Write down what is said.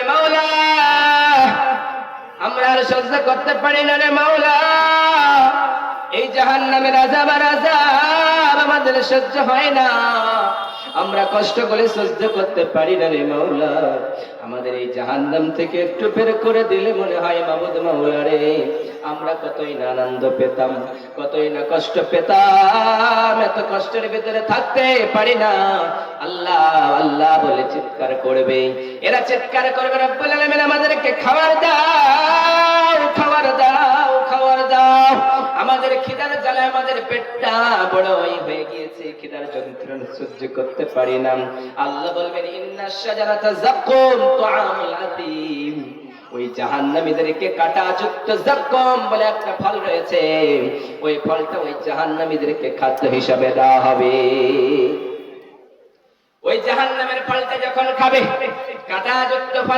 মাওলা আমরা আর সহ্য করতে পারি না রে মাওলা, এই জাহান্নামের আযাব আমাদের সহ্য হয় না, আমরা কষ্ট করে সহ্য করতে পারি না রে মাওলা, আমাদের এই জাহান্নাম থেকে একটু বের করে দিলে মনে হয় মাবুদ মাওলা রে আমরা কতই না আনন্দ পেতাম, কতই না কষ্ট পেতাম, এত কষ্টের ভিতরে থাকতে পারি না। আল্লাহ আল্লাহ বলে চিৎকার করবে, এরা চিৎকার করবে রব্বুল আলামিন আমাদেরকে খাবার দাও, খাবার দাও, খাবার দাও, আমাদের খিদার জ্বালায় আমাদের পেটটা বড়ই হয়ে গিয়েছে, খিদার যন্ত্রণা সহ্য করতে পারি না। আল্লাহ বলবেন ইন্নাশ শাজারাতা যাকুম তুআমুল আযীম, ওই জাহান্নামীদেরকে কাঁটাযুক্ত যাকুম বলে একটা ফল রয়েছে, ওই ফলটা ওই জাহান্নামীদেরকে খাদ্য হিসাবে দেওয়া হবে। ওই জাহান্নামের ফলটা যখন খাবে, কাঁটাযুক্ত ফল